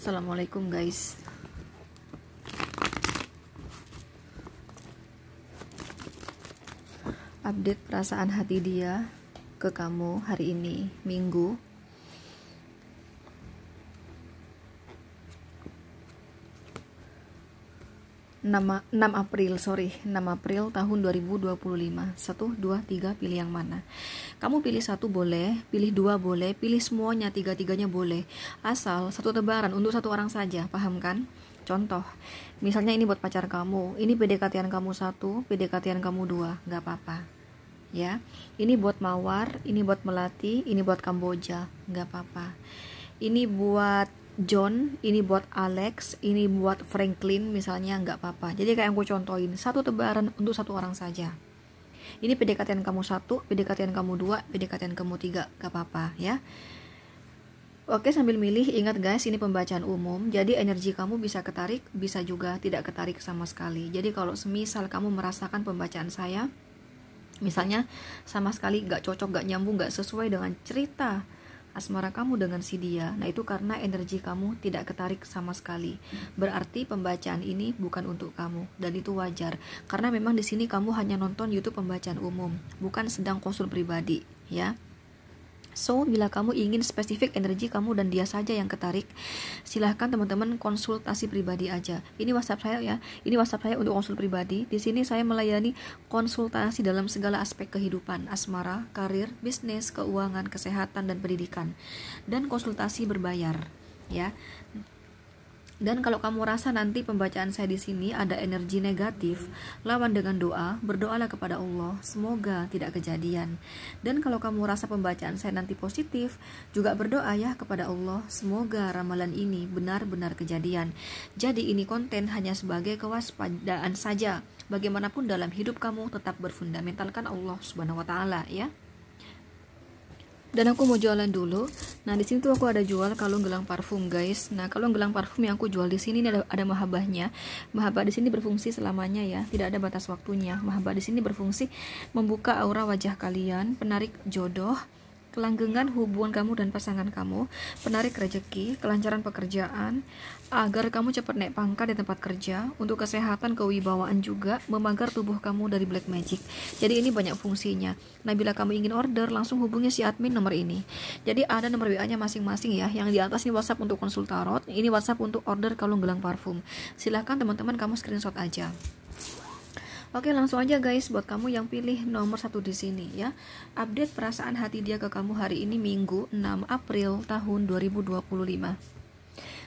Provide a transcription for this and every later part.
Assalamualaikum guys. Update perasaan hati dia ke kamu hari ini, Minggu 6 April tahun 2025. 1, 2, 3, pilih yang mana. Kamu pilih satu boleh, pilih dua boleh, pilih semuanya, tiga-tiganya boleh. Asal satu tebaran untuk satu orang saja, paham kan? Contoh, misalnya ini buat pacar kamu, ini PDKT-an kamu 1, PDKT-an kamu 2, gak apa-apa. Ya, ini buat Mawar, ini buat Melati, ini buat Kamboja, gak apa-apa. Ini buat John, ini buat Alex, ini buat Franklin misalnya, nggak apa-apa. Jadi kayak yang aku contohin, satu tebaran untuk satu orang saja. Ini PDKT kamu 1, PDKT kamu 2, PDKT kamu 3, nggak apa-apa ya. Oke, sambil milih, ingat guys, ini pembacaan umum. Jadi energi kamu bisa ketarik, bisa juga tidak ketarik sama sekali. Jadi kalau semisal kamu merasakan pembacaan saya, misalnya sama sekali nggak cocok, nggak nyambung, nggak sesuai dengan cerita asmara kamu dengan si dia, nah itu karena energi kamu tidak ketarik sama sekali. Berarti pembacaan ini bukan untuk kamu, dan itu wajar karena memang di sini kamu hanya nonton YouTube pembacaan umum, bukan sedang konsul pribadi ya. So, bila kamu ingin spesifik energi kamu dan dia saja yang ketarik, silahkan teman-teman konsultasi pribadi aja. Ini WhatsApp saya ya, ini WhatsApp saya untuk konsul pribadi. Di sini saya melayani konsultasi dalam segala aspek kehidupan, asmara, karir, bisnis, keuangan, kesehatan, dan pendidikan. Dan konsultasi berbayar, ya. Dan kalau kamu rasa nanti pembacaan saya di sini ada energi negatif, lawan dengan doa, berdoalah kepada Allah, semoga tidak kejadian. Dan kalau kamu rasa pembacaan saya nanti positif, juga berdoa ya kepada Allah, semoga ramalan ini benar-benar kejadian. Jadi ini konten hanya sebagai kewaspadaan saja. Bagaimanapun dalam hidup kamu tetap berfundamentalkan Allah Subhanahu wa taala ya. Dan aku mau jualan dulu. Nah, di sini tuh aku ada jual kalung gelang parfum, guys. Nah, kalung gelang parfum yang aku jual di sini ada mahabbahnya. Mahabbah di sini berfungsi selamanya ya, tidak ada batas waktunya. Mahabbah di sini berfungsi membuka aura wajah kalian, penarik jodoh, kelanggengan hubungan kamu dan pasangan kamu, penarik rezeki, kelancaran pekerjaan, agar kamu cepat naik pangkat di tempat kerja, untuk kesehatan, kewibawaan juga, memagar tubuh kamu dari black magic. Jadi ini banyak fungsinya. Nah, bila kamu ingin order, langsung hubungi si admin nomor ini. Jadi ada nomor WA-nya masing-masing ya. Yang di atas ini WhatsApp untuk konsul tarot, ini WhatsApp untuk order kalung gelang parfum. Silahkan teman-teman kamu screenshot aja. Oke, langsung aja guys, buat kamu yang pilih nomor 1 di sini ya. Update perasaan hati dia ke kamu hari ini Minggu 6 April tahun 2025.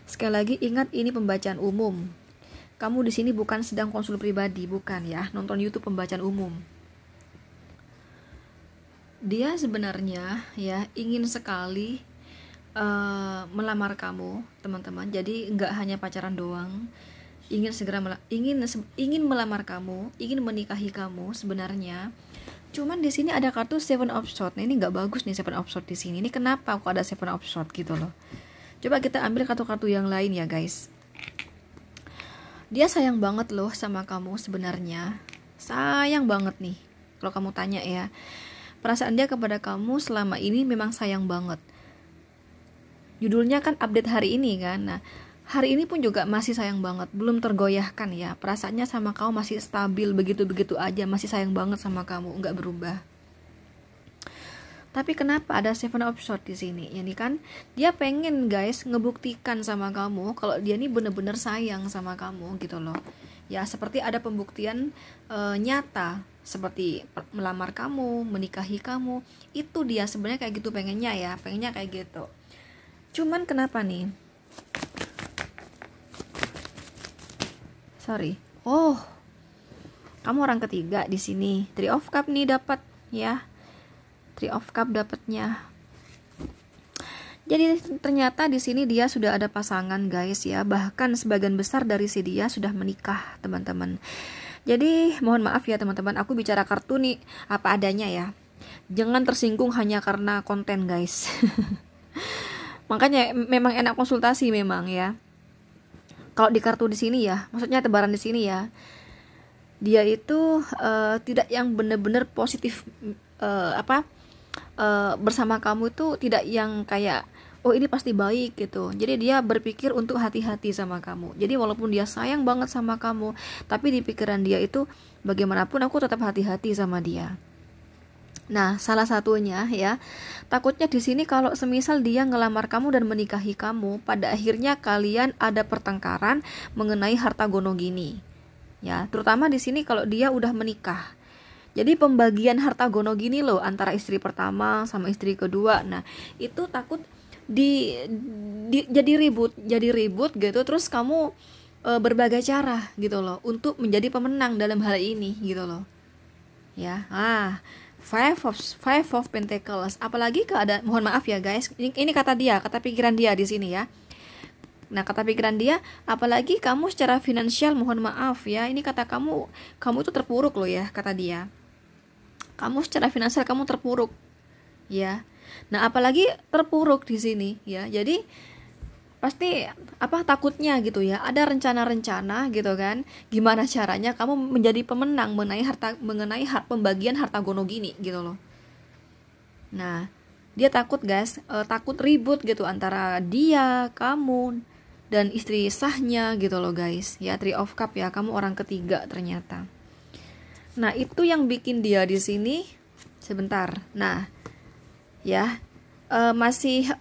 Sekali lagi ingat, ini pembacaan umum. Kamu di sini bukan sedang konsul pribadi, bukan ya, nonton YouTube pembacaan umum. Dia sebenarnya ya ingin sekali melamar kamu, teman-teman. Jadi nggak hanya pacaran doang. Ingin melamar kamu, ingin menikahi kamu sebenarnya. Cuman di sini ada kartu Seven of Swords. Nah, ini nggak bagus nih Seven of Swords di sini. Ini kenapa kok ada Seven of Swords gitu loh? Coba kita ambil kartu-kartu yang lain ya guys. Dia sayang banget loh sama kamu sebenarnya. Sayang banget nih. Kalau kamu tanya ya, perasaan dia kepada kamu selama ini memang sayang banget. Judulnya kan update hari ini kan. Nah, hari ini pun juga masih sayang banget, belum tergoyahkan ya. Perasaannya sama kamu masih stabil, begitu-begitu aja, masih sayang banget sama kamu, nggak berubah. Tapi kenapa ada Seven of Swords di sini? Ya nih kan, dia pengen guys ngebuktikan sama kamu kalau dia nih bener-bener sayang sama kamu gitu loh. Ya seperti ada pembuktian nyata, seperti melamar kamu, menikahi kamu. Itu dia sebenarnya kayak gitu pengennya ya, pengennya kayak gitu. Cuman kenapa nih? Sorry. Oh, kamu orang ketiga di sini. Three of Cup nih dapat ya. Three of Cup dapatnya. Jadi ternyata di sini dia sudah ada pasangan guys ya. Bahkan sebagian besar dari si dia sudah menikah teman-teman. Jadi mohon maaf ya teman-teman, aku bicara kartu nih apa adanya ya. Jangan tersinggung hanya karena konten guys. Makanya memang enak konsultasi memang ya. Kalau di kartu di sini ya, maksudnya tebaran di sini ya, dia itu tidak yang benar-benar positif bersama kamu itu, tidak yang kayak oh ini pasti baik gitu. Jadi dia berpikir untuk hati-hati sama kamu. Jadi walaupun dia sayang banget sama kamu, tapi di pikiran dia itu bagaimanapun aku tetap hati-hati sama dia. Nah, salah satunya ya, takutnya di sini kalau semisal dia ngelamar kamu dan menikahi kamu, pada akhirnya kalian ada pertengkaran mengenai harta gono gini. Ya, terutama di sini kalau dia udah menikah. Jadi pembagian harta gono gini loh antara istri pertama sama istri kedua. Nah, itu takut jadi ribut gitu, terus kamu berbagai cara gitu loh untuk menjadi pemenang dalam hal ini gitu loh. Ya. Five of Pentacles. Apalagi keadaan, mohon maaf ya guys, ini kata dia, kata pikiran dia di sini ya. Nah, kata pikiran dia, apalagi kamu secara finansial, mohon maaf ya, ini kata kamu itu terpuruk loh ya, kata dia. Kamu secara finansial kamu terpuruk, ya. Nah, apalagi terpuruk di sini, ya. Jadi pasti takutnya gitu ya, ada rencana-rencana gitu kan, gimana caranya kamu menjadi pemenang mengenai pembagian harta gono gini gitu loh. Nah, dia takut guys, takut ribut gitu antara dia, kamu dan istri sahnya gitu loh guys. Ya, Three of Cup ya, kamu orang ketiga ternyata. Nah, itu yang bikin dia di sini sebentar. Nah, ya, masih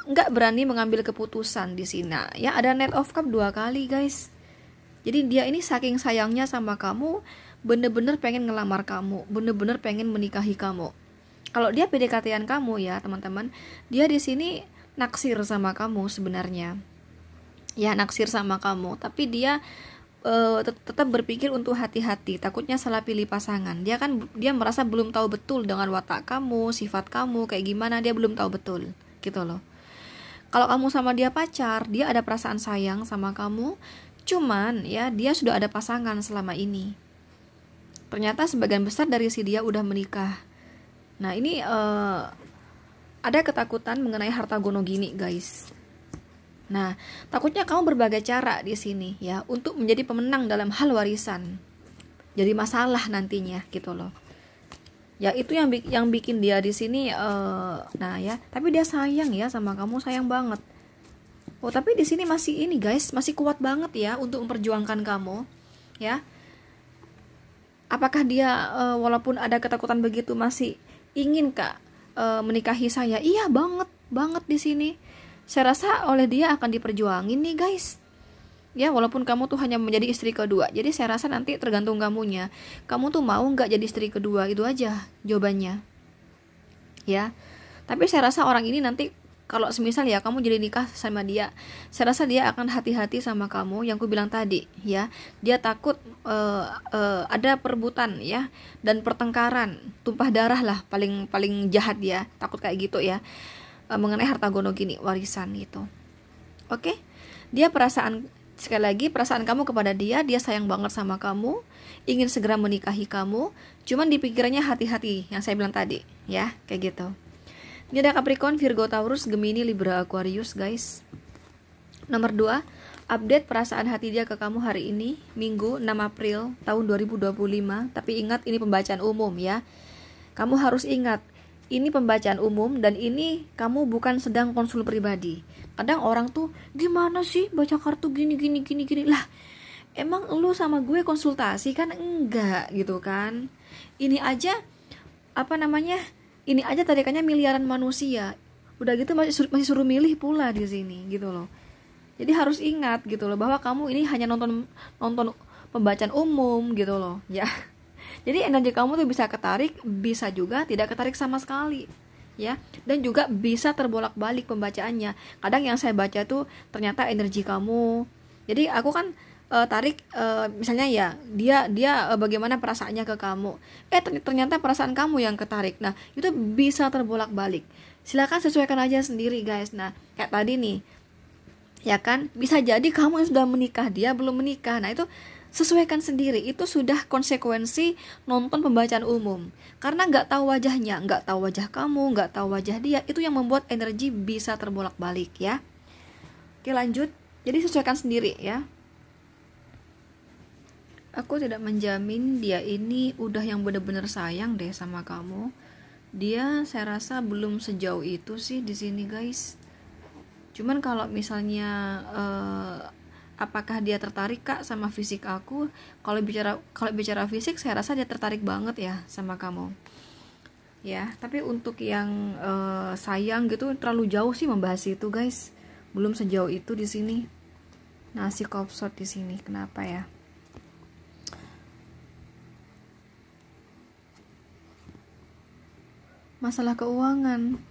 nggak berani mengambil keputusan di sini ya. Ada Knight of Cup 2 kali guys. Jadi dia ini saking sayangnya sama kamu, bener-bener pengen ngelamar kamu, bener-bener pengen menikahi kamu. Kalau dia PDKT-an kamu ya teman-teman, dia di sini naksir sama kamu sebenarnya. Ya, naksir sama kamu, tapi dia tetap berpikir untuk hati-hati, takutnya salah pilih pasangan. Dia merasa belum tahu betul dengan watak kamu, sifat kamu kayak gimana, dia belum tahu betul gitu loh. Kalau kamu sama dia pacar, dia ada perasaan sayang sama kamu, cuman ya dia sudah ada pasangan selama ini. Ternyata sebagian besar dari si dia udah menikah. Nah, ini ada ketakutan mengenai harta gono gini guys. Nah, takutnya kamu berbagai cara di sini ya untuk menjadi pemenang dalam hal warisan. Jadi masalah nantinya gitu loh. Ya, itu yang bikin dia di sini nah ya, tapi dia sayang ya sama kamu, sayang banget. Oh, tapi di sini masih ini guys, masih kuat banget ya untuk memperjuangkan kamu, ya. Apakah dia walaupun ada ketakutan begitu masih ingin Kak menikahi saya? Iya, banget di sini. Saya rasa oleh dia akan diperjuangin nih guys. Ya, walaupun kamu tuh hanya menjadi istri kedua. Jadi saya rasa nanti tergantung kamunya. Kamu tuh mau nggak jadi istri kedua, itu aja jawabannya. Ya. Tapi saya rasa orang ini nanti kalau semisal ya kamu jadi nikah sama dia, saya rasa dia akan hati-hati sama kamu yang ku bilang tadi ya. Dia takut ada perebutan ya dan pertengkaran, tumpah darah lah paling jahat ya. Takut kayak gitu ya. Mengenai harta gono gini, warisan gitu. Oke? Dia sekali lagi perasaan kamu kepada dia sayang banget sama kamu, ingin segera menikahi kamu, cuman di pikirannya hati-hati yang saya bilang tadi, ya, kayak gitu. Ini ada Capricorn, Virgo, Taurus, Gemini, Libra, Aquarius, guys. Nomor 2, update perasaan hati dia ke kamu hari ini, Minggu 6 April tahun 2025. Tapi ingat, ini pembacaan umum ya. Kamu harus ingat, ini pembacaan umum dan ini kamu bukan sedang konsul pribadi. Kadang orang tuh, gimana sih baca kartu gini. Lah, emang lu sama gue konsultasi kan? Enggak gitu kan. Ini aja ini aja tarikannya miliaran manusia. Udah gitu masih suruh milih pula di sini gitu loh. Jadi harus ingat gitu loh bahwa kamu ini hanya nonton pembacaan umum gitu loh, ya. Jadi energi kamu tuh bisa ketarik, bisa juga tidak ketarik sama sekali, ya. Dan juga bisa terbolak-balik pembacaannya. Kadang yang saya baca tuh ternyata energi kamu. Jadi aku kan tarik misalnya ya dia bagaimana perasaannya ke kamu. Ternyata perasaan kamu yang ketarik. Nah, itu bisa terbolak-balik. Silakan sesuaikan aja sendiri, guys. Nah, kayak tadi nih. Ya kan? Bisa jadi kamu yang sudah menikah, dia belum menikah. Nah, itu sesuaikan sendiri, itu sudah konsekuensi nonton pembacaan umum. Karena nggak tahu wajahnya, nggak tahu wajah kamu, nggak tahu wajah dia, itu yang membuat energi bisa terbolak-balik ya. Oke, lanjut. Jadi sesuaikan sendiri ya. Aku tidak menjamin dia ini udah yang benar-benar sayang deh sama kamu. Dia saya rasa belum sejauh itu sih di sini guys. Cuman kalau misalnya apakah dia tertarik Kak sama fisik aku? Kalau bicara fisik, saya rasa dia tertarik banget ya sama kamu. Ya, tapi untuk yang sayang gitu terlalu jauh sih membahas itu, guys. Belum sejauh itu di sini. Nasi kopsot di sini. Kenapa ya? Masalah keuangan.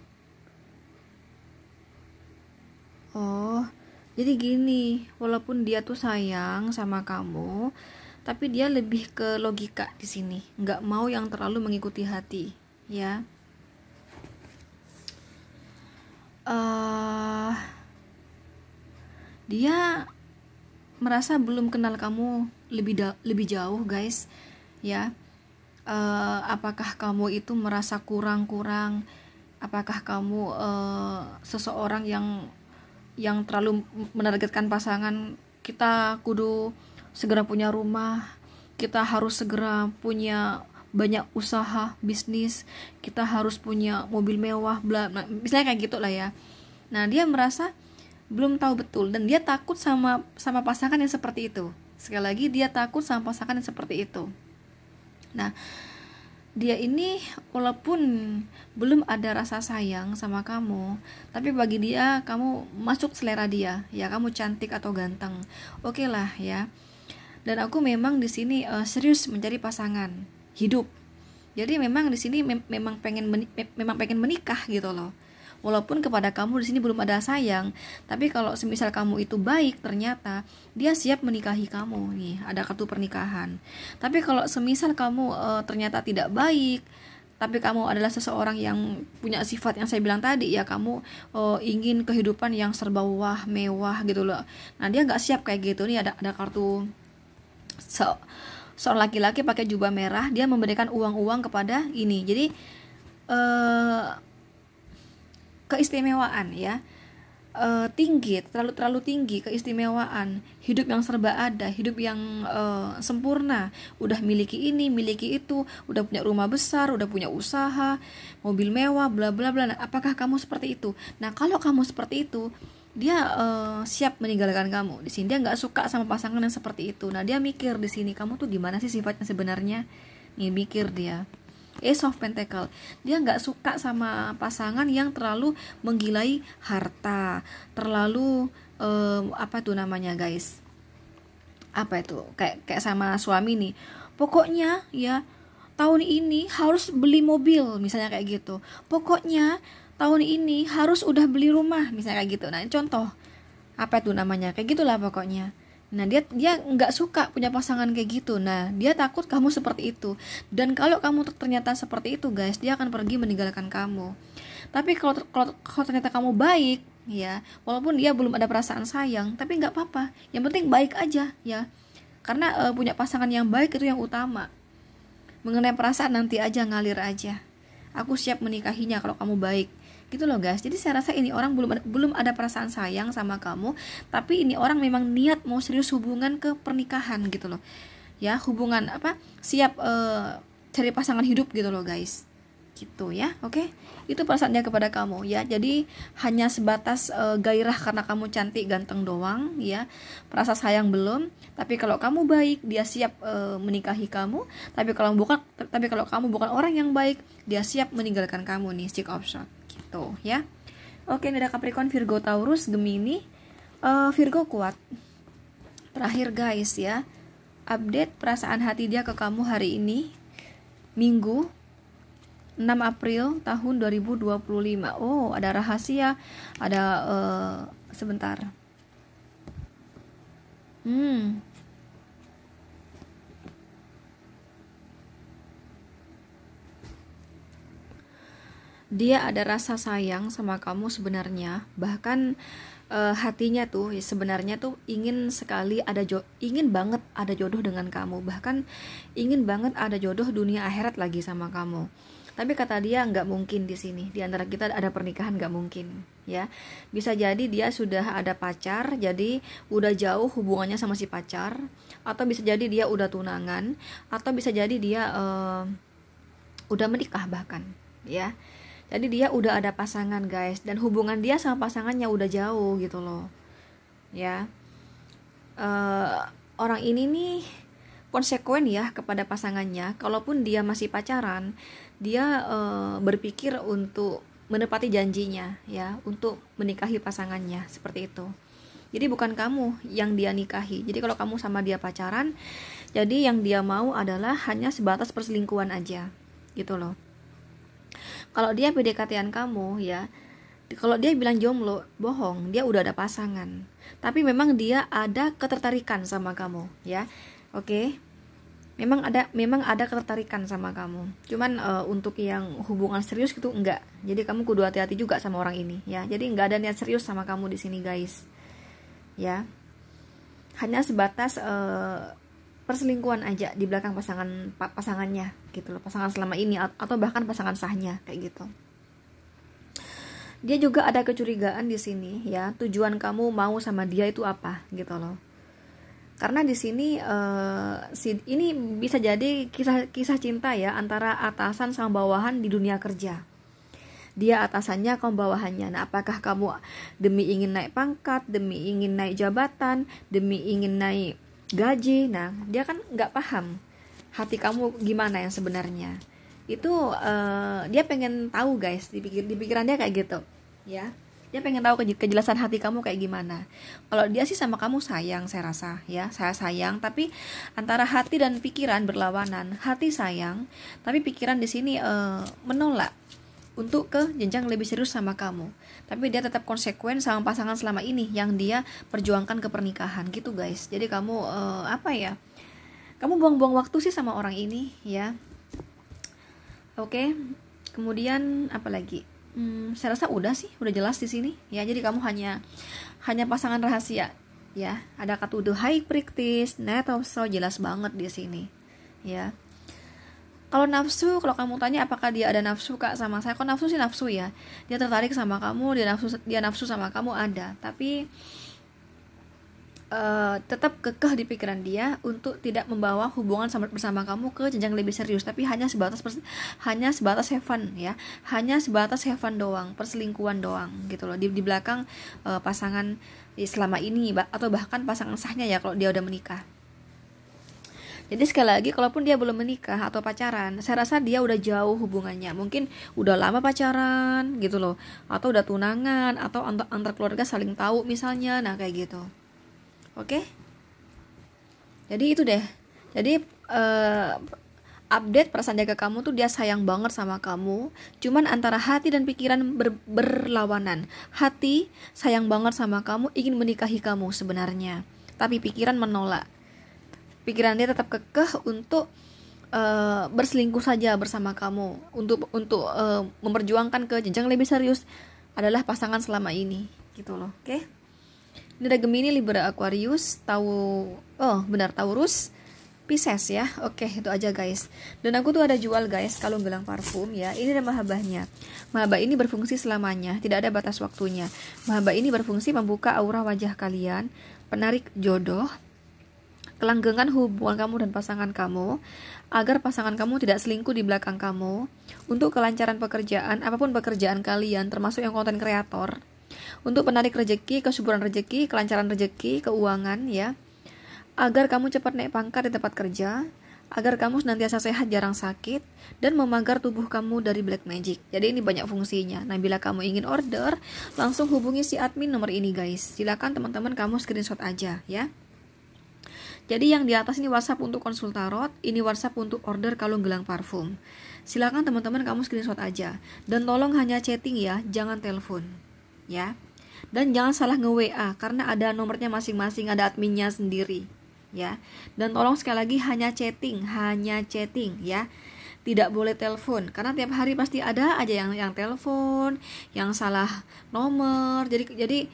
Oh, jadi gini, walaupun dia tuh sayang sama kamu, tapi dia lebih ke logika di sini, nggak mau yang terlalu mengikuti hati, ya. uh, Dia merasa belum kenal kamu lebih jauh, guys, ya. Apakah kamu itu merasa kurang-kurang? Apakah kamu seseorang yang terlalu menargetkan pasangan, kita kudu segera punya rumah, kita harus segera punya banyak usaha bisnis, kita harus punya mobil mewah, bla bla, misalnya kayak gitu lah ya. Nah, dia merasa belum tahu betul dan dia takut sama pasangan yang seperti itu. Sekali lagi, dia takut sama pasangan yang seperti itu. Nah, dia ini walaupun belum ada rasa sayang sama kamu, tapi bagi dia kamu masuk selera dia, ya. Kamu cantik atau ganteng, oke lah ya. Dan aku memang di sini serius mencari pasangan hidup. Jadi memang di sini memang pengen menikah gitu loh. Walaupun kepada kamu di sini belum ada sayang, tapi kalau semisal kamu itu baik, ternyata dia siap menikahi kamu. Nih, ada kartu pernikahan. Tapi kalau semisal kamu ternyata tidak baik, tapi kamu adalah seseorang yang punya sifat yang saya bilang tadi, ya, kamu ingin kehidupan yang serba wah, mewah gitu loh. Nah, dia nggak siap kayak gitu. Nih ada kartu seorang laki-laki pakai jubah merah, dia memberikan uang-uang kepada ini. Jadi keistimewaan, ya, tinggi, terlalu tinggi keistimewaan, hidup yang serba ada, hidup yang sempurna, udah miliki ini, miliki itu, udah punya rumah besar, udah punya usaha, mobil mewah, bla bla bla. Nah, apakah kamu seperti itu? Nah, kalau kamu seperti itu, dia siap meninggalkan kamu. Di sini dia nggak suka sama pasangan yang seperti itu. Nah, dia mikir di sini, kamu tuh gimana sih sifatnya sebenarnya? Nih, mikir dia. Ace of Pentacle, dia nggak suka sama pasangan yang terlalu menggilai harta, terlalu apa tuh namanya, guys, apa itu, kayak sama suami nih, pokoknya ya tahun ini harus beli mobil, misalnya kayak gitu, pokoknya tahun ini harus udah beli rumah, misalnya kayak gitu. Nah, contoh apa itu namanya, kayak gitulah pokoknya. Nah, dia nggak suka punya pasangan kayak gitu. Nah, dia takut kamu seperti itu. Dan kalau kamu ternyata seperti itu, guys, dia akan pergi meninggalkan kamu. Tapi kalau ternyata kamu baik, ya, walaupun dia belum ada perasaan sayang, tapi nggak apa-apa. Yang penting baik aja, ya. Karena punya pasangan yang baik itu yang utama. Mengenai perasaan nanti aja, ngalir aja. Aku siap menikahinya kalau kamu baik. Gitu loh, guys. Jadi saya rasa ini orang belum ada perasaan sayang sama kamu, tapi ini orang memang niat mau serius hubungan ke pernikahan gitu loh. Ya, hubungan apa? Siap cari pasangan hidup gitu loh, guys. Gitu ya. Oke. Itu perasaan dia kepada kamu, ya. Jadi hanya sebatas gairah karena kamu cantik ganteng doang, ya. Perasa sayang belum, tapi kalau kamu baik, dia siap menikahi kamu. Tapi kalau kamu bukan orang yang baik, dia siap meninggalkan kamu nih, Six of Swords. Gitu ya. Oke, ini ada Capricorn, Virgo, Taurus, Gemini. Virgo kuat. Terakhir, guys, ya. Update perasaan hati dia ke kamu hari ini, Minggu 6 April tahun 2025. Oh, ada rahasia. Ada sebentar. Dia ada rasa sayang sama kamu sebenarnya, bahkan hatinya tuh sebenarnya tuh ingin banget ada jodoh dengan kamu, bahkan ingin banget ada jodoh dunia akhirat lagi sama kamu. Tapi kata dia nggak mungkin di sini, di antara kita ada pernikahan, nggak mungkin, ya. Bisa jadi dia sudah ada pacar, jadi udah jauh hubungannya sama si pacar, atau bisa jadi dia udah tunangan, atau bisa jadi dia udah menikah bahkan, ya. Jadi dia udah ada pasangan guys, dan hubungan dia sama pasangannya udah jauh gitu loh ya. Orang ini nih konsekuen ya kepada pasangannya. Kalaupun dia masih pacaran, dia berpikir untuk menepati janjinya ya, untuk menikahi pasangannya, seperti itu. Jadi bukan kamu yang dia nikahi. Jadi kalau kamu sama dia pacaran, jadi yang dia mau adalah hanya sebatas perselingkuhan aja gitu loh. Kalau dia PDKT-an kamu ya, kalau dia bilang jomblo, bohong, dia udah ada pasangan. Tapi memang dia ada ketertarikan sama kamu ya. Oke. Memang ada ketertarikan sama kamu. Cuman untuk yang hubungan serius gitu enggak. Jadi kamu kudu hati-hati juga sama orang ini ya. Jadi enggak ada niat serius sama kamu di sini guys. Ya. Hanya sebatas perselingkuhan aja di belakang pasangannya gitu loh, pasangan selama ini atau bahkan pasangan sahnya kayak gitu. Dia juga ada kecurigaan di sini ya, tujuan kamu mau sama dia itu apa gitu loh. Karena di sini ini bisa jadi kisah cinta ya antara atasan sama bawahan di dunia kerja. Dia atasannya, kamu bawahannya. Nah, apakah kamu demi ingin naik pangkat, demi ingin naik jabatan, demi ingin naik gaji? Nah, dia kan nggak paham hati kamu gimana yang sebenarnya. Itu dia pengen tahu guys, di pikiran dia kayak gitu ya. Dia pengen tahu kejelasan hati kamu kayak gimana. Kalau dia sih sama kamu sayang, saya rasa ya, saya sayang, tapi antara hati dan pikiran berlawanan. Hati sayang, tapi pikiran di sini menolak untuk ke jenjang lebih serius sama kamu. Tapi dia tetap konsekuen sama pasangan selama ini yang dia perjuangkan ke pernikahan gitu guys. Jadi kamu kamu buang-buang waktu sih sama orang ini ya. Oke. Kemudian apa lagi? Saya rasa udah jelas di sini ya. Jadi kamu hanya pasangan rahasia ya. Ada kata high practice, net also jelas banget di sini ya. Kalau nafsu, kalau kamu tanya apakah dia ada nafsu kak sama saya, kok nafsu sih nafsu ya. Dia tertarik sama kamu, dia nafsu sama kamu ada, tapi tetap kekeh di pikiran dia untuk tidak membawa hubungan bersama kamu ke jenjang lebih serius, tapi hanya sebatas have fun ya, hanya sebatas have fun doang, perselingkuhan doang gitu loh di belakang pasangan selama ini atau bahkan pasangan sahnya ya kalau dia udah menikah. Jadi sekali lagi, kalaupun dia belum menikah atau pacaran, saya rasa dia udah jauh hubungannya. Mungkin udah lama pacaran gitu loh, atau udah tunangan, atau antar keluarga saling tahu misalnya. Nah kayak gitu. Oke? Jadi itu deh. Jadi update perasaan dia ke kamu tuh, dia sayang banget sama kamu. Cuman antara hati dan pikiran berlawanan. Hati sayang banget sama kamu, ingin menikahi kamu sebenarnya, tapi pikiran menolak. Pikiran dia tetap kekeh untuk berselingkuh saja bersama kamu, untuk memperjuangkan ke jenjang lebih serius adalah pasangan selama ini gitu loh. Oke? Ini ada Gemini, Libra, Aquarius, Taurus, Pisces ya. Oke, itu aja guys. Dan aku tuh ada jual guys kalung gelang parfum ya. Ini ada mahabahnya. Mahabah ini berfungsi selamanya, tidak ada batas waktunya. Mahabah ini berfungsi membuka aura wajah kalian, penarik jodoh, kelanggengan hubungan kamu dan pasangan kamu, agar pasangan kamu tidak selingkuh di belakang kamu, untuk kelancaran pekerjaan, apapun pekerjaan kalian, termasuk yang konten kreator, untuk penarik rezeki, kesuburan rezeki, kelancaran rezeki, keuangan ya, agar kamu cepat naik pangkat di tempat kerja, agar kamu senantiasa sehat, jarang sakit, dan memagar tubuh kamu dari black magic. Jadi ini banyak fungsinya. Nah, bila kamu ingin order, langsung hubungi si admin nomor ini guys. Silakan teman-teman kamu screenshot aja ya. Jadi yang di atas ini WhatsApp untuk konsul tarot, ini WhatsApp untuk order kalung gelang parfum. Silakan teman-teman kamu screenshot aja. Dan tolong hanya chatting ya, jangan telepon. Ya. Dan jangan salah nge-WA karena ada nomornya masing-masing, ada adminnya sendiri. Ya. Dan tolong sekali lagi hanya chatting ya. Tidak boleh telepon karena tiap hari pasti ada aja yang telepon, yang salah nomor. Jadi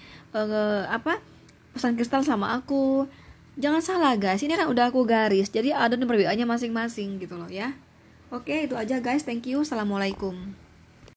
pesan kristal sama aku. Jangan salah guys, ini kan udah aku garis, jadi ada nomor WA-nya masing-masing gitu loh ya. Oke, itu aja guys, thank you, assalamualaikum.